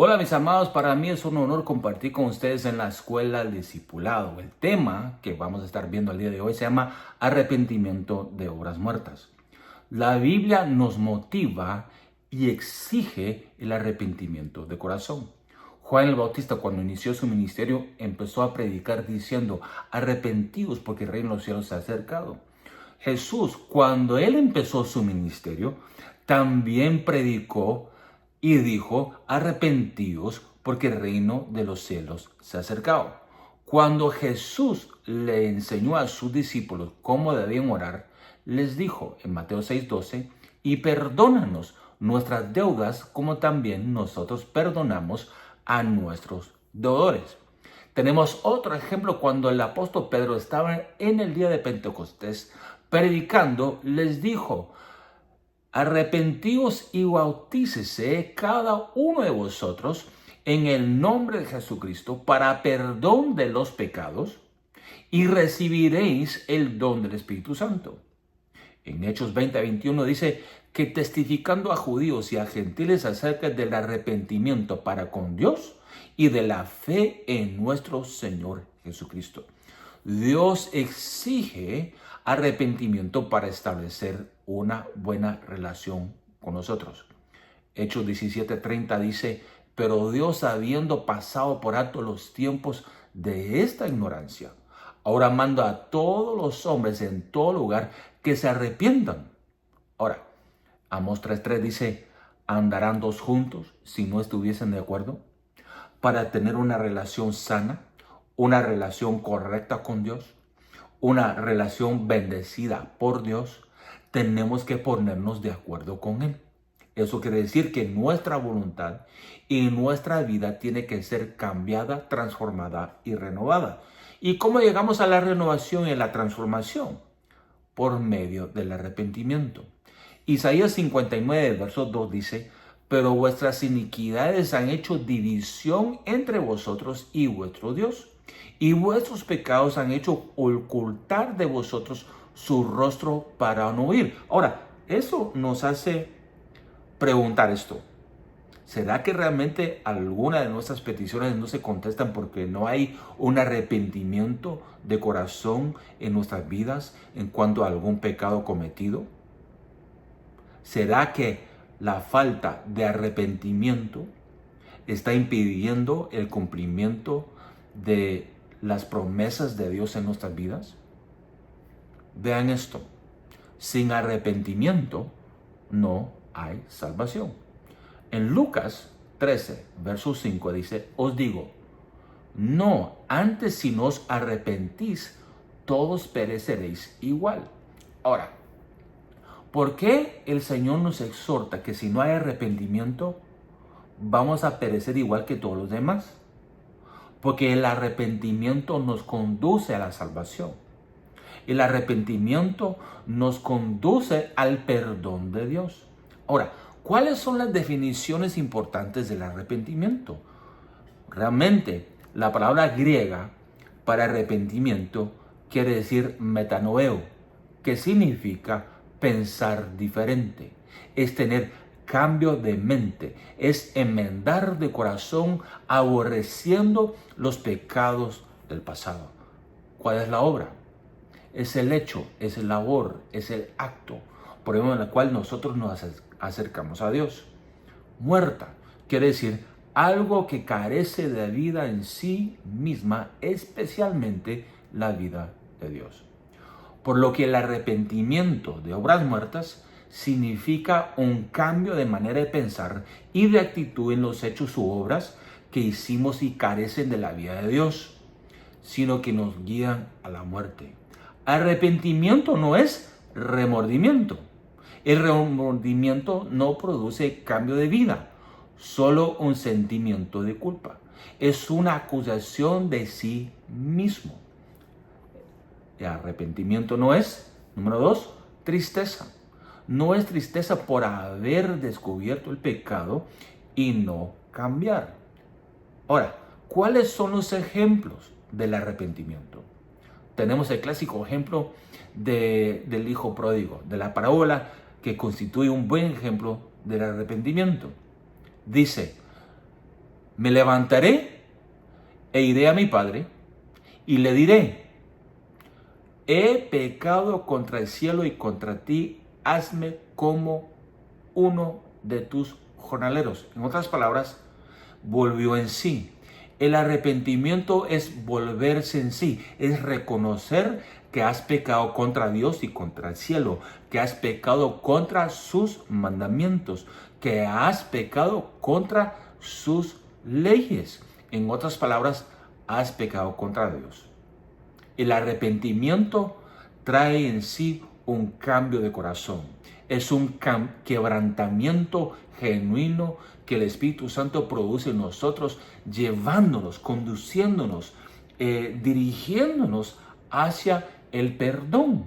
Hola mis amados, para mí es un honor compartir con ustedes en la escuela del discipulado. El tema que vamos a estar viendo el día de hoy se llama arrepentimiento de obras muertas. La Biblia nos motiva y exige el arrepentimiento de corazón. Juan el Bautista, cuando inició su ministerio, empezó a predicar diciendo: arrepentidos porque el reino de los cielos se ha acercado. Jesús, cuando él empezó su ministerio, también predicó y dijo: arrepentíos porque el reino de los cielos se ha acercado. Cuando Jesús le enseñó a sus discípulos cómo debían orar, les dijo en Mateo 6:12: y perdónanos nuestras deudas como también nosotros perdonamos a nuestros deudores. Tenemos otro ejemplo cuando el apóstol Pedro estaba en el día de Pentecostés predicando, les dijo: arrepentíos y bautícese cada uno de vosotros en el nombre de Jesucristo para perdón de los pecados y recibiréis el don del Espíritu Santo. En Hechos 20:21 dice que testificando a judíos y a gentiles acerca del arrepentimiento para con Dios y de la fe en nuestro Señor Jesucristo. Dios exige arrepentimiento para establecer una buena relación con nosotros. Hechos 17:30 dice: pero Dios, habiendo pasado por alto los tiempos de esta ignorancia, ahora manda a todos los hombres en todo lugar que se arrepientan. Ahora, Amós 3:3 dice: ¿andarán dos juntos si no estuviesen de acuerdo? Para tener una relación sana, una relación correcta con Dios, una relación bendecida por Dios, tenemos que ponernos de acuerdo con Él. Eso quiere decir que nuestra voluntad y nuestra vida tiene que ser cambiada, transformada y renovada. ¿Y cómo llegamos a la renovación y a la transformación? Por medio del arrepentimiento. Isaías 59, verso 2 dice: pero vuestras iniquidades han hecho división entre vosotros y vuestro Dios, y vuestros pecados han hecho ocultar de vosotros su rostro para no oír. Ahora, eso nos hace preguntar esto: ¿será que realmente alguna de nuestras peticiones no se contestan porque no hay un arrepentimiento de corazón en nuestras vidas en cuanto a algún pecado cometido? ¿Será que la falta de arrepentimiento está impidiendo el cumplimiento de las promesas de Dios en nuestras vidas? Vean esto: sin arrepentimiento no hay salvación. En Lucas 13, verso 5 dice: os digo, no, antes si no os arrepentís, todos pereceréis igual. Ahora, ¿por qué el Señor nos exhorta que si no hay arrepentimiento, vamos a perecer igual que todos los demás? Porque el arrepentimiento nos conduce a la salvación. El arrepentimiento nos conduce al perdón de Dios. Ahora, ¿cuáles son las definiciones importantes del arrepentimiento? Realmente, la palabra griega para arrepentimiento quiere decir metanoeo, que significa pensar diferente. Es tener cambio de mente, es enmendar de corazón aborreciendo los pecados del pasado. ¿Cuál es la obra? Es el hecho, es el labor, es el acto por medio de la cual nosotros nos acercamos a Dios. Muerta quiere decir algo que carece de vida en sí misma, especialmente la vida de Dios. Por lo que el arrepentimiento de obras muertas significa un cambio de manera de pensar y de actitud en los hechos u obras que hicimos y carecen de la vida de Dios, sino que nos guían a la muerte. Arrepentimiento no es remordimiento. El remordimiento no produce cambio de vida, solo un sentimiento de culpa. Es una acusación de sí mismo. El arrepentimiento no es, número 2, tristeza. No es tristeza por haber descubierto el pecado y no cambiar. Ahora, ¿cuáles son los ejemplos del arrepentimiento? Tenemos el clásico ejemplo del hijo pródigo, de la parábola que constituye un buen ejemplo del arrepentimiento. Dice: Me levantaré e iré a mi padre y le diré: he pecado contra el cielo y contra ti, hazme como uno de tus jornaleros. En otras palabras, volvió en sí. El arrepentimiento es volverse en sí, es reconocer que has pecado contra Dios y contra el cielo, que has pecado contra sus mandamientos, que has pecado contra sus leyes. En otras palabras, has pecado contra Dios. El arrepentimiento trae en sí un cambio de corazón. Es un quebrantamiento genuino que el Espíritu Santo produce en nosotros, llevándonos, conduciéndonos, dirigiéndonos hacia el perdón.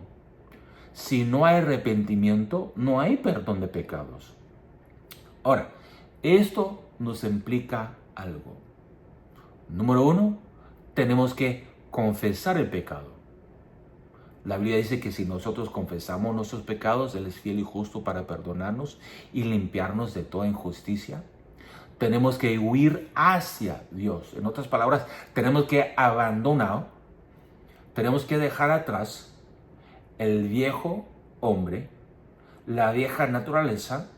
Si no hay arrepentimiento, no hay perdón de pecados. Ahora, esto nos implica algo. Número 1, tenemos que confesar el pecado. La Biblia dice que si nosotros confesamos nuestros pecados, Él es fiel y justo para perdonarnos y limpiarnos de toda injusticia. Tenemos que huir hacia Dios. En otras palabras, tenemos que abandonar, tenemos que dejar atrás el viejo hombre, la vieja naturaleza,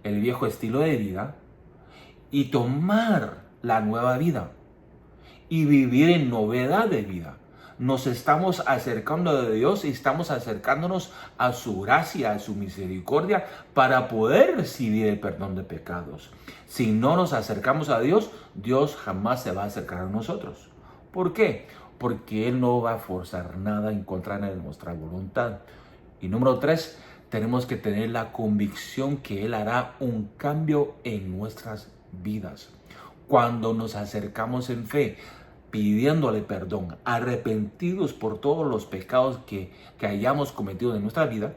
el viejo estilo de vida y tomar la nueva vida y vivir en novedad de vida. Nos estamos acercando a Dios y estamos acercándonos a su gracia, a su misericordia para poder recibir el perdón de pecados. Si no nos acercamos a Dios, Dios jamás se va a acercar a nosotros. ¿Por qué? Porque Él no va a forzar nada en contra de nuestra voluntad. Y número 3, tenemos que tener la convicción que Él hará un cambio en nuestras vidas. Cuando nos acercamos en fe, pidiéndole perdón, arrepentidos por todos los pecados que hayamos cometido en nuestra vida,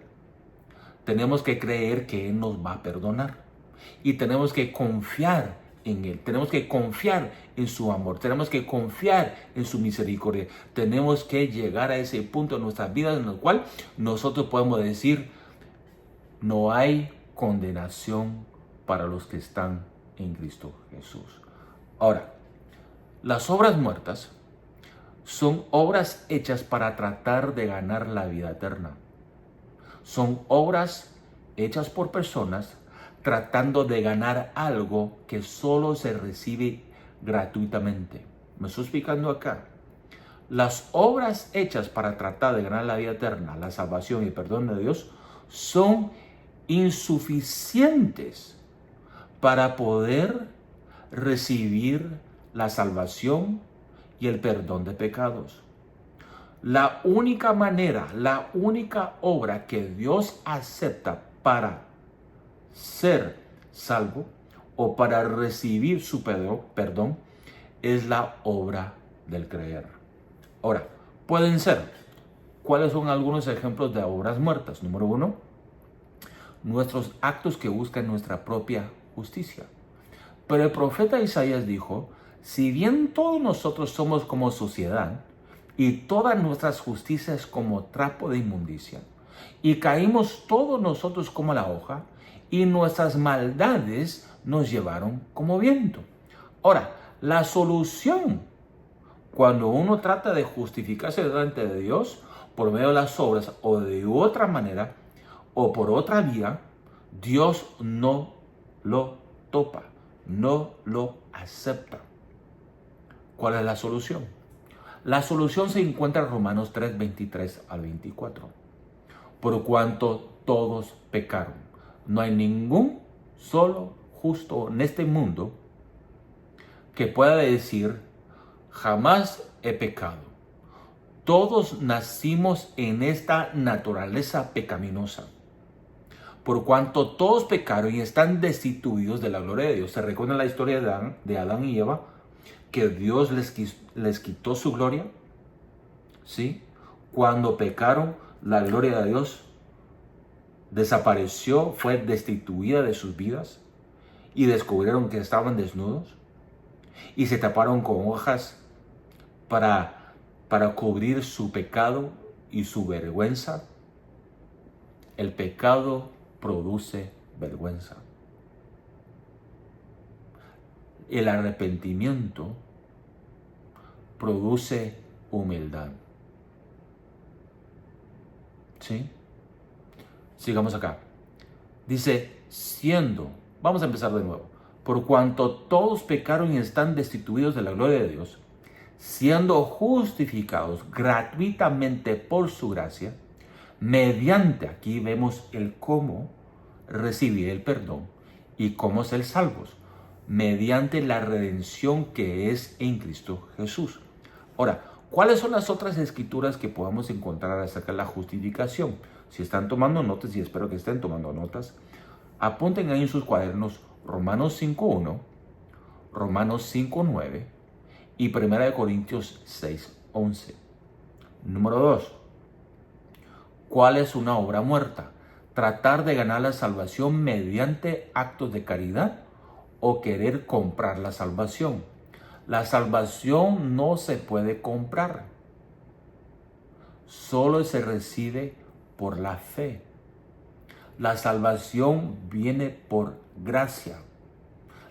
tenemos que creer que Él nos va a perdonar. Y tenemos que confiar en Él, tenemos que confiar en su amor, tenemos que confiar en su misericordia. Tenemos que llegar a ese punto en nuestras vidas en el cual nosotros podemos decir: no hay condenación para los que están en Cristo Jesús. Ahora, las obras muertas son obras hechas para tratar de ganar la vida eterna. Son obras hechas por personas tratando de ganar algo que solo se recibe gratuitamente. ¿Me estoy explicando acá? Las obras hechas para tratar de ganar la vida eterna, la salvación y el perdón de Dios, son insuficientes para poder recibir la salvación y el perdón de pecados. La única manera, la única obra que Dios acepta para ser salvo o para recibir su perdón es la obra del creer. Ahora, pueden ser, ¿cuáles son algunos ejemplos de obras muertas? Número 1, nuestros actos que buscan nuestra propia justicia. Pero el profeta Isaías dijo: si bien todos nosotros somos como suciedad, y todas nuestras justicias como trapo de inmundicia, y caímos todos nosotros como la hoja, y nuestras maldades nos llevaron como viento. Ahora, la solución, cuando uno trata de justificarse delante de Dios por medio de las obras o de otra manera o por otra vía, Dios no lo topa, no lo acepta. ¿Cuál es la solución? La solución se encuentra en Romanos 3, 23 al 24. Por cuanto todos pecaron, no hay ningún solo justo en este mundo que pueda decir: jamás he pecado. Todos nacimos en esta naturaleza pecaminosa. Por cuanto todos pecaron y están destituidos de la gloria de Dios. ¿Se recuerdan la historia de Adán y Eva? Que Dios les quitó su gloria. ¿Sí? Cuando pecaron, la gloria de Dios desapareció, fue destituida de sus vidas y descubrieron que estaban desnudos y se taparon con hojas para cubrir su pecado y su vergüenza. El pecado produce vergüenza. el arrepentimiento produce humildad. ¿Sí? Sigamos acá. Dice, vamos a empezar de nuevo. Por cuanto todos pecaron y están destituidos de la gloria de Dios, siendo justificados gratuitamente por su gracia, mediante, aquí vemos el cómo recibir el perdón y cómo ser salvos, mediante la redención que es en Cristo Jesús. Ahora, ¿cuáles son las otras escrituras que podamos encontrar acerca de la justificación? Si están tomando notas, y espero que estén tomando notas, apunten ahí en sus cuadernos Romanos 5.1, Romanos 5.9 y 1 Corintios 6.11. Número 2. ¿Cuál es una obra muerta? Tratar de ganar la salvación mediante actos de caridad o querer comprar la salvación. La salvación no se puede comprar. Solo se recibe por la fe. La salvación viene por gracia.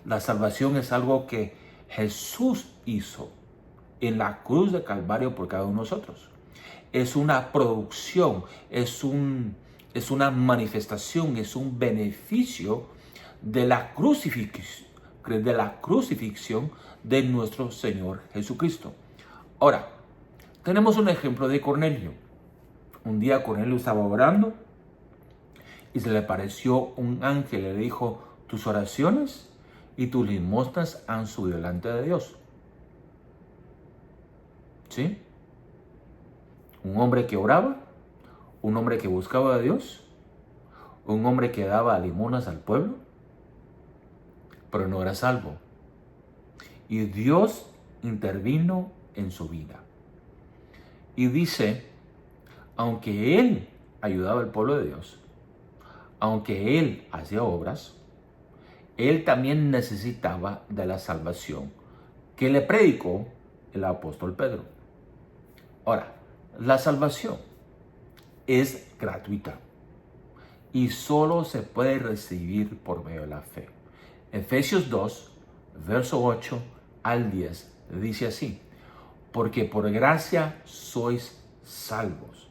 La salvación es algo que Jesús hizo en la cruz de Calvario por cada uno de nosotros. Es una producción, es una manifestación, es un beneficio de la crucifixión de nuestro Señor Jesucristo. Ahora, tenemos un ejemplo de Cornelio. Un día Cornelio estaba orando y se le apareció un ángel y le dijo, tus oraciones y tus limosnas han subido delante de Dios. ¿Sí? Un hombre que oraba, un hombre que buscaba a Dios, un hombre que daba limosnas al pueblo, pero no era salvo. Y Dios intervino en su vida. Y dice, aunque él ayudaba al pueblo de Dios, aunque él hacía obras, él también necesitaba de la salvación que le predicó el apóstol Pedro. Ahora, la salvación es gratuita y solo se puede recibir por medio de la fe. Efesios 2, verso 8 al 10 dice así, porque por gracia sois salvos,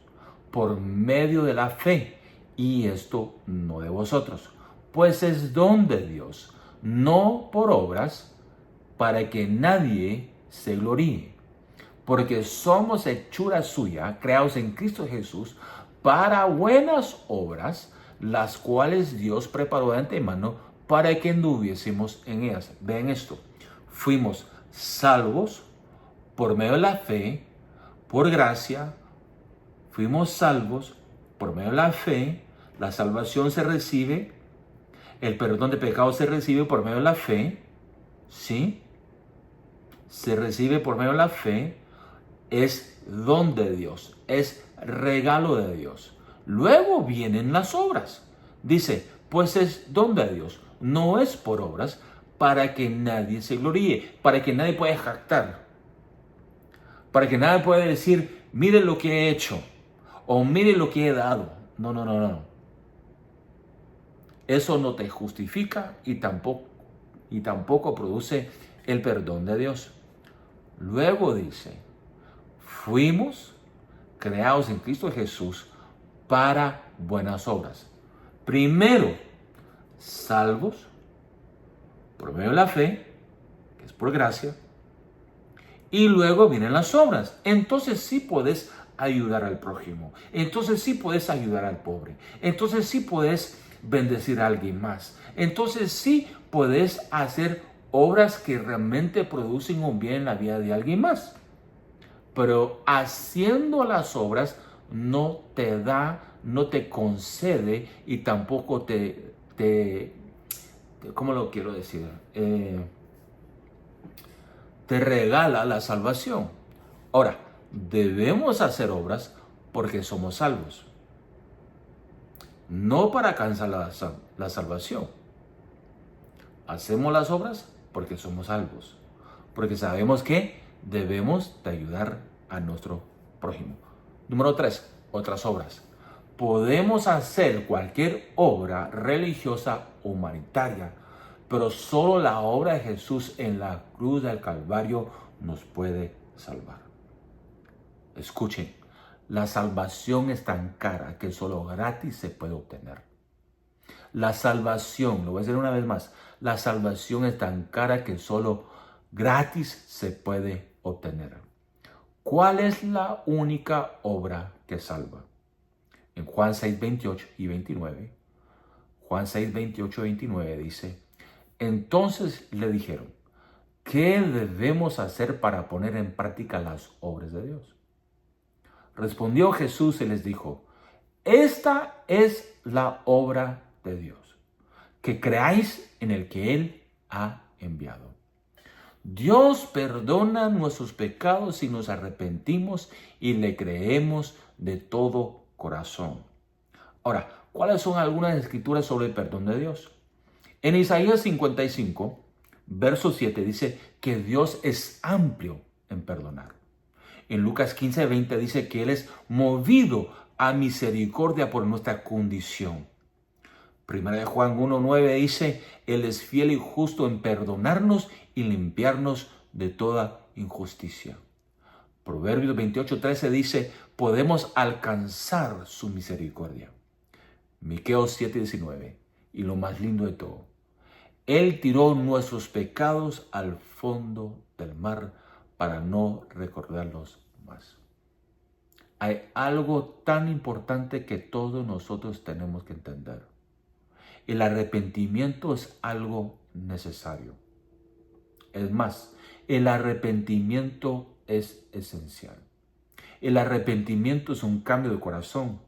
por medio de la fe, y esto no de vosotros, pues es don de Dios, no por obras, para que nadie se gloríe. Porque somos hechura suya, creados en Cristo Jesús, para buenas obras, las cuales Dios preparó de antemano para que anduviésemos en ellas. Vean esto, fuimos salvos por medio de la fe, por gracia, fuimos salvos por medio de la fe, la salvación se recibe, el perdón de pecados se recibe por medio de la fe, ¿sí? Se recibe por medio de la fe, es don de Dios, es regalo de Dios. Luego vienen las obras. Dice, pues es don de Dios, no es por obras, para que nadie se gloríe, para que nadie pueda jactar, para que nadie pueda decir, mire lo que he hecho, o mire lo que he dado. No. Eso no te justifica y tampoco produce el perdón de Dios. Luego dice, fuimos creados en Cristo Jesús para buenas obras. Primero, salvos por medio de la fe, que es por gracia, y luego vienen las obras. Entonces sí puedes ayudar al prójimo. Entonces sí puedes ayudar al pobre. Entonces sí puedes bendecir a alguien más. Entonces sí puedes hacer obras que realmente producen un bien en la vida de alguien más. Pero haciendo las obras no te da, no te concede y tampoco ¿cómo lo quiero decir? Te regala la salvación. Ahora, debemos hacer obras porque somos salvos. No para alcanzar la salvación. Hacemos las obras porque somos salvos. Porque sabemos que debemos de ayudar a nuestro prójimo. Número 3, otras obras. Podemos hacer cualquier obra religiosa humanitaria, pero solo la obra de Jesús en la cruz del Calvario nos puede salvar. Escuchen, la salvación es tan cara que solo gratis se puede obtener. La salvación, lo voy a decir una vez más, la salvación es tan cara que solo gratis se puede obtener. ¿Cuál es la única obra que salva? En Juan 6, 28 y 29, Juan 6, 28 y 29 dice, entonces le dijeron, ¿qué debemos hacer para poner en práctica las obras de Dios? Respondió Jesús y les dijo, esta es la obra de Dios, que creáis en el que Él ha enviado. Dios perdona nuestros pecados si nos arrepentimos y le creemos de todo corazón. Ahora, ¿cuáles son algunas escrituras sobre el perdón de Dios? En Isaías 55, verso 7 dice que Dios es amplio en perdonar. En Lucas 15, 20 dice que Él es movido a misericordia por nuestra condición. Primera de Juan 1:9 dice, Él es fiel y justo en perdonarnos y limpiarnos de toda injusticia. Proverbios 28:13 dice, podemos alcanzar su misericordia. Miqueos 7:19, y lo más lindo de todo, Él tiró nuestros pecados al fondo del mar para no recordarlos más. Hay algo tan importante que todos nosotros tenemos que entender. El arrepentimiento es algo necesario. Es más, el arrepentimiento es esencial. El arrepentimiento es un cambio de corazón.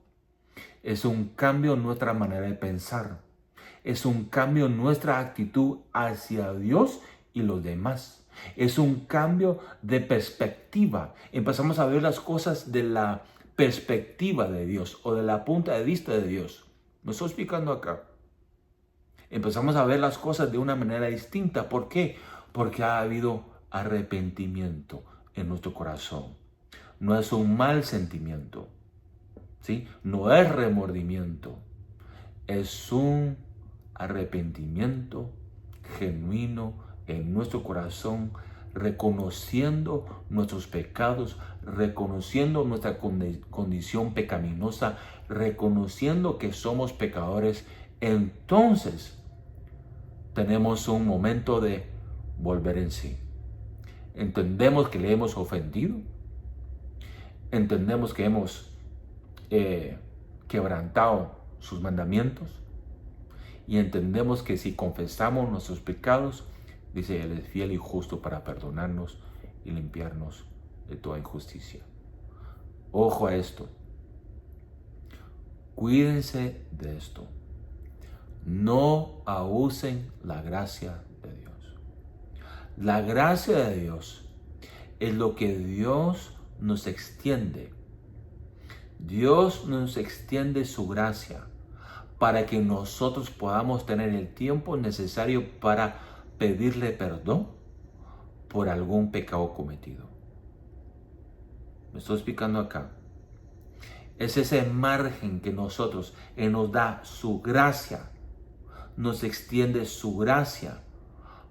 Es un cambio en nuestra manera de pensar. Es un cambio en nuestra actitud hacia Dios y los demás. Es un cambio de perspectiva. Empezamos a ver las cosas de la perspectiva de Dios o de la punta de vista de Dios. ¿Me estoy explicando acá? Empezamos a ver las cosas de una manera distinta. ¿Por qué? Porque ha habido arrepentimiento en nuestro corazón. No es un mal sentimiento, ¿sí? No es remordimiento. Es un arrepentimiento genuino en nuestro corazón, reconociendo nuestros pecados, reconociendo nuestra condición pecaminosa, reconociendo que somos pecadores. Entonces tenemos un momento de volver en sí. Entendemos que le hemos ofendido. Entendemos que hemos quebrantado sus mandamientos. Y entendemos que si confesamos nuestros pecados, dice, Él es fiel y justo para perdonarnos y limpiarnos de toda injusticia. Ojo a esto. Cuídense de esto. No abusen la gracia de Dios. La gracia de Dios es lo que Dios nos extiende. Dios nos extiende su gracia para que nosotros podamos tener el tiempo necesario para pedirle perdón por algún pecado cometido. ¿Me estoy explicando acá? Es ese margen que nosotros, Él nos da su gracia, nos extiende su gracia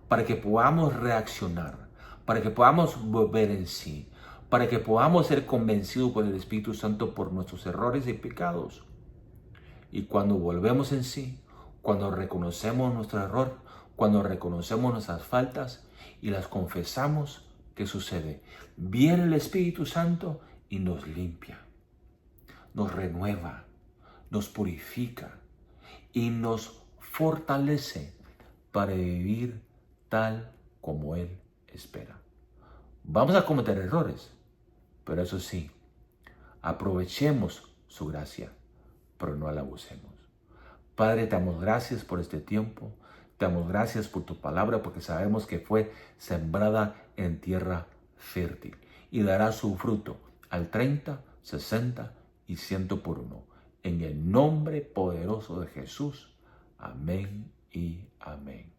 para que podamos reaccionar, para que podamos volver en sí, para que podamos ser convencidos por el Espíritu Santo por nuestros errores y pecados. Y cuando volvemos en sí, cuando reconocemos nuestro error, cuando reconocemos nuestras faltas y las confesamos, ¿qué sucede? Viene el Espíritu Santo y nos limpia, nos renueva, nos purifica y nos fortalece para vivir tal como Él espera. Vamos a cometer errores, pero eso sí, aprovechemos su gracia, pero no la abusemos. Padre, te damos gracias por este tiempo, te damos gracias por tu palabra, porque sabemos que fue sembrada en tierra fértil y dará su fruto al 30, 60 y 100 por uno. En el nombre poderoso de Jesús. Amén y amén.